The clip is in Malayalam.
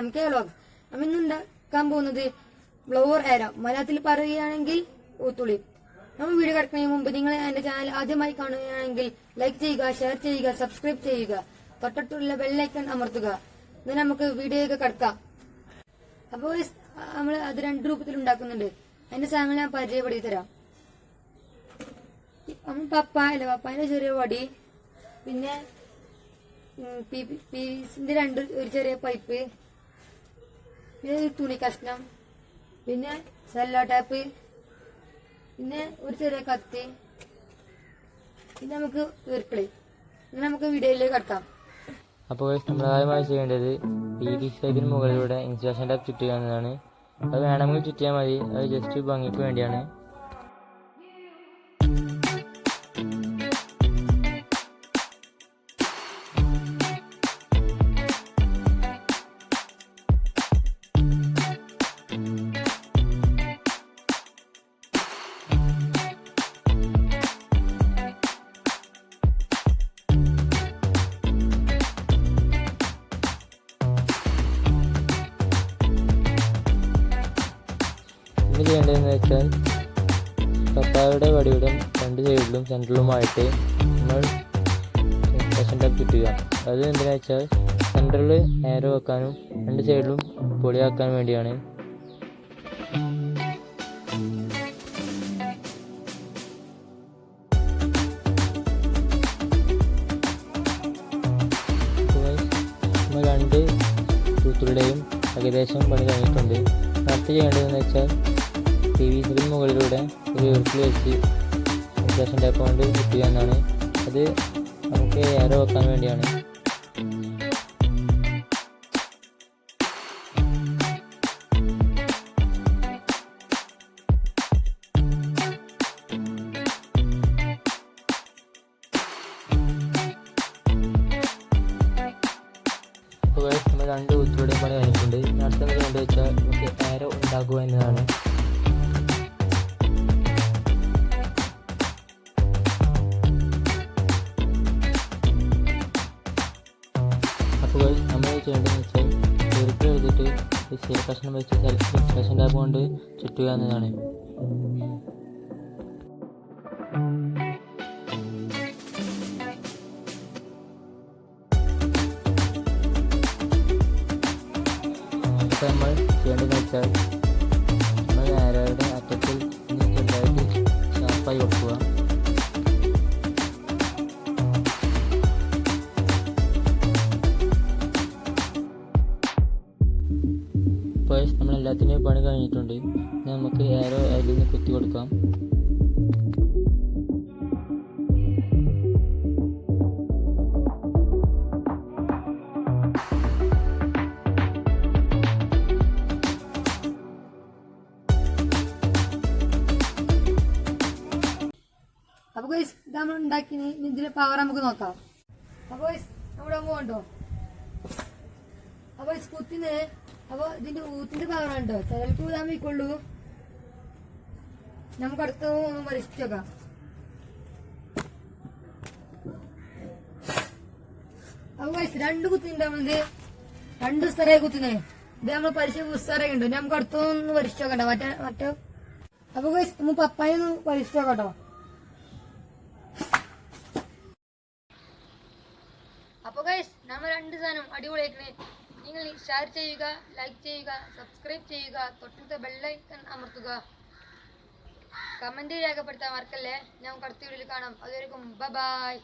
MK vlogs. നമ്മൾ ഇന്ന് ഉണ്ടാക്കാൻ പോകുന്നത് ഫ്ലവർ ഏര, മലയാളത്തിൽ പറയുകയാണെങ്കിൽ ഊത്തുളി. നമ്മൾ വീഡിയോ കിടക്കുന്നതിന് മുമ്പ് നിങ്ങൾ എന്റെ ചാനൽ ആദ്യമായി കാണുകയാണെങ്കിൽ ലൈക്ക് ചെയ്യുക, ഷെയർ ചെയ്യുക, സബ്സ്ക്രൈബ് ചെയ്യുക, തൊട്ടടുത്തുള്ള ബെല്ലൈക്കൺ അമർത്തുക. ഇന്ന് നമുക്ക് വീഡിയോയൊക്കെ കിടക്കാം. അപ്പോൾ നമ്മൾ അത് 2 രൂപത്തിൽ ഉണ്ടാക്കുന്നുണ്ട്. അതിന്റെ സാധനങ്ങൾ ഞാൻ പരിചയപ്പെടുത്തി തരാം. പപ്പായന്റെ ചെറിയ വടി, പിന്നെ പീസിന്റെ ഒരു ചെറിയ പൈപ്പ്, പിന്നെ ഒരു തുണി കഷ്ണം, പിന്നെ സെല്ലോ ടാപ്പ്, പിന്നെ ഒരു ചെറിയ കത്തി, പിന്നെ നമുക്ക് ഈർക്കിളി. ഇനി നമുക്ക് വീഡിയോയിലേക്ക് കടക്കാം. അപ്പോൾ നമ്മൾ ആദ്യമായി ചെയ്യേണ്ടത് PVC പൈപ്പിന് മുകളിലൂടെ ഇൻസുലേഷൻ ടാപ്പ് ചുറ്റുക എന്നതാണ്. അത് വേണമെങ്കിൽ ചുറ്റിയാൽ മതി, അത് ജസ്റ്റ് ഭംഗിക്ക് വേണ്ടിയാണ്. ഇനി ചെയ്യേണ്ടതെന്ന് വെച്ചാൽ പപ്പായയുടെ വടിയുടെ 2 സൈഡിലും സെൻട്രലുമായിട്ട് നമ്മൾ ഇൻസുലേഷൻ ടാപ്പ് ചുറ്റുക. അത് എന്തിനാ വെച്ചാൽ സെൻട്രലിൽ ആരോ വെക്കാനും 2 സൈഡിലും പൊളിയാക്കാൻ വേണ്ടിയാണ്. നമ്മൾ 2 തൂത്തുകളുടെയും ഏകദേശം പണി കഴിഞ്ഞിട്ടുണ്ട്. അടുത്ത് ചെയ്യേണ്ടതെന്ന് വെച്ചാൽ PVC മുകളിലൂടെ ഒരു ഈർക്കിൽ വെച്ച് ഇൻസുലേഷൻ ടാപ്പ് കൊണ്ട് ചുറ്റുക എന്നാണ്. അത് നമുക്ക് ഏറെ വെക്കാൻ വേണ്ടിയാണ്. അപ്പോൾ നമ്മൾ 2 ഊത്തുകളുടെയും പണി കഴിഞ്ഞിട്ടുണ്ട്. അടുത്ത ചെയ്യേണ്ടത് വെച്ചാൽ നമുക്ക് ഏറെ ഉണ്ടാക്കുക എന്നതാണ്. അപ്പോൾ നമ്മൾ ചെയ്യേണ്ടതെന്ന് വെച്ചാൽ ഈർക്കിൽ എടുത്തിട്ട് ചെറിയ കഷ്ണം വെച്ച് ഇൻസുലേഷൻ ടാപ്പ് കൊണ്ട് ചുറ്റുക എന്നതാണ്. അപ്പോൾ നമ്മൾ ചെയ്യേണ്ടതെന്ന് വെച്ചാൽ നമ്മൾ ആരോയുടെ അറ്റത്തിൽ ചെറുതായിട്ട് ഷാർപ്പായി വെക്കുക. അപ്പോൾ നമ്മളെല്ലാത്തിൻ്റെയും പണി കഴിഞ്ഞിട്ടുണ്ട്. നമുക്ക് ഏരോ അതിൽ നിന്ന് കുത്തി കൊടുക്കാം. അപ്പൊ ഗൈസ് ഇത് നമ്മൾ ഉണ്ടാക്കി ഇതിന്റെ പവർ നമുക്ക് നോക്കാം. അപ്പൊ ഗൈസ് നമ്മുടെ കൊണ്ടോ അപ്പൊ കുത്തിന്, അപ്പൊ ഇതിന്റെ ഊത്തിന്റെ പവർ ഉണ്ടോ, ചിലർക്ക് ഊതാൻ വയ്ക്കുള്ളൂ. നമുക്ക് അടുത്ത ഒന്ന് പരീക്ഷിച്ച് നോക്കാം. അപ്പൊ ഗൈസ് 2 കുത്തിണ്ട് നമ്മളിത് 2 സ്ഥലമായി കുത്തുന്നത്. ഇത് നമ്മൾ പരിശീലന ഉസ്താറൊക്കെ ഉണ്ട്. നമുക്ക് അടുത്തൊന്ന് പരീക്ഷിച്ച് നോക്കണ്ട മറ്റോ. അപ്പൊ ഗൈസ് നമ്മൾ പപ്പായ ഒന്ന് പരീക്ഷിച്ച് നോക്കട്ടോ. അപ്പൊ ഗൈസ് നമ്മൾ 2 സാധനം അടിപൊളിയാക്കണേ. നിങ്ങൾ ഷെയർ ചെയ്യുക, ലൈക്ക് ചെയ്യുക, സബ്സ്ക്രൈബ് ചെയ്യുക, തൊട്ടടുത്ത ബെല്ലൈക്കൺ അമർത്തുക, കമന്റ് രേഖപ്പെടുത്താൻ മറക്കല്ലേ. നമുക്ക് അടുത്ത വീഡിയോയിൽ കാണാം. അതുവരെയും ബൈ ബൈ.